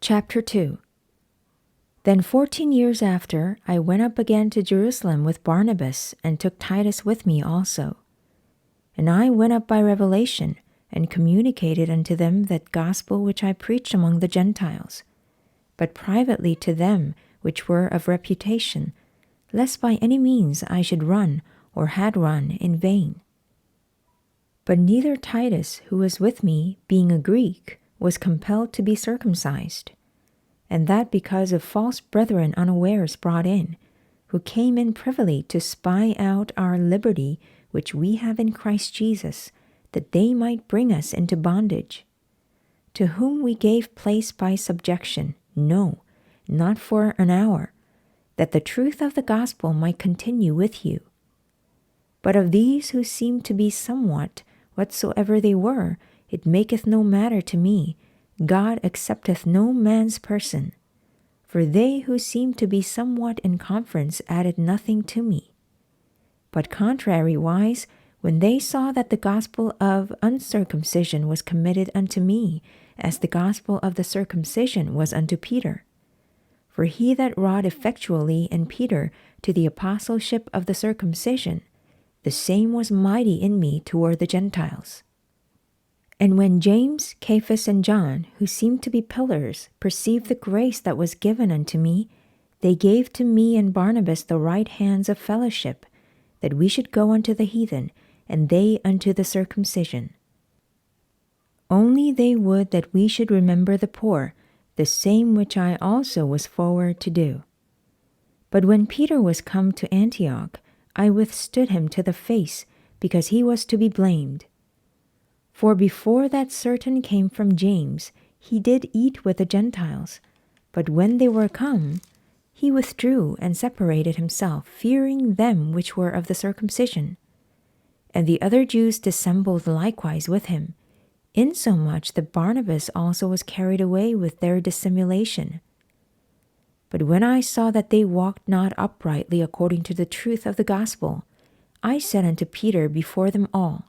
Chapter 2. Then 14 years after, I went up again to Jerusalem with Barnabas, and took Titus with me also. And I went up by revelation, and communicated unto them that gospel which I preached among the Gentiles, but privately to them which were of reputation, lest by any means I should run, or had run, in vain. But neither Titus, who was with me, being a Greek, was compelled to be circumcised, and that because of false brethren unawares brought in, who came in privily to spy out our liberty which we have in Christ Jesus, that they might bring us into bondage, to whom we gave place by subjection, no, not for an hour, that the truth of the gospel might continue with you. But of these who seemed to be somewhat, whatsoever they were, it maketh no matter to me. God accepteth no man's person. For they who seemed to be somewhat in conference added nothing to me. But contrariwise, when they saw that the gospel of uncircumcision was committed unto me, as the gospel of the circumcision was unto Peter. For he that wrought effectually in Peter to the apostleship of the circumcision, the same was mighty in me toward the Gentiles. And when James, Cephas, and John, who seemed to be pillars, perceived the grace that was given unto me, they gave to me and Barnabas the right hands of fellowship, that we should go unto the heathen, and they unto the circumcision. Only they would that we should remember the poor, the same which I also was forward to do. But when Peter was come to Antioch, I withstood him to the face, because he was to be blamed. For before that certain came from James, he did eat with the Gentiles. But when they were come, he withdrew and separated himself, fearing them which were of the circumcision. And the other Jews dissembled likewise with him, insomuch that Barnabas also was carried away with their dissimulation. But when I saw that they walked not uprightly according to the truth of the gospel, I said unto Peter before them all,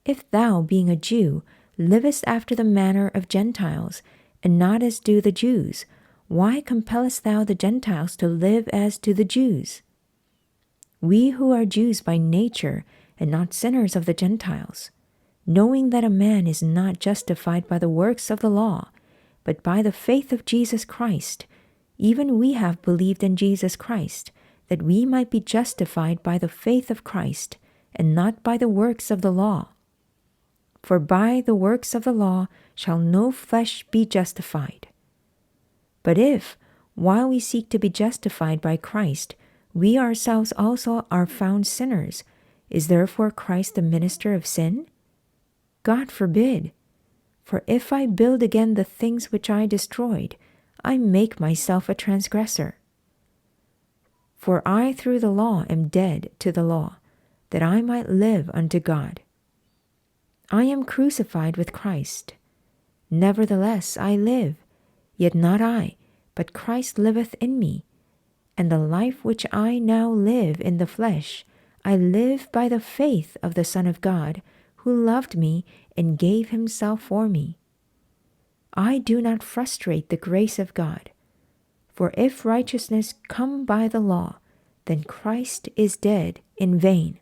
If thou, being a Jew, livest after the manner of Gentiles, and not as do the Jews, why compellest thou the Gentiles to live as do the Jews? We who are Jews by nature, and not sinners of the Gentiles, knowing that a man is not justified by the works of the law, but by the faith of Jesus Christ, even we have believed in Jesus Christ, that we might be justified by the faith of Christ, and not by the works of the law. For by the works of the law shall no flesh be justified. But if, while we seek to be justified by Christ, we ourselves also are found sinners, is therefore Christ the minister of sin? God forbid. For if I build again the things which I destroyed, I make myself a transgressor. For I through the law am dead to the law, that I might live unto God. I am crucified with Christ. Nevertheless I live, yet not I, but Christ liveth in me. And the life which I now live in the flesh, I live by the faith of the Son of God, who loved me and gave himself for me. I do not frustrate the grace of God. For if righteousness come by the law, then Christ is dead in vain.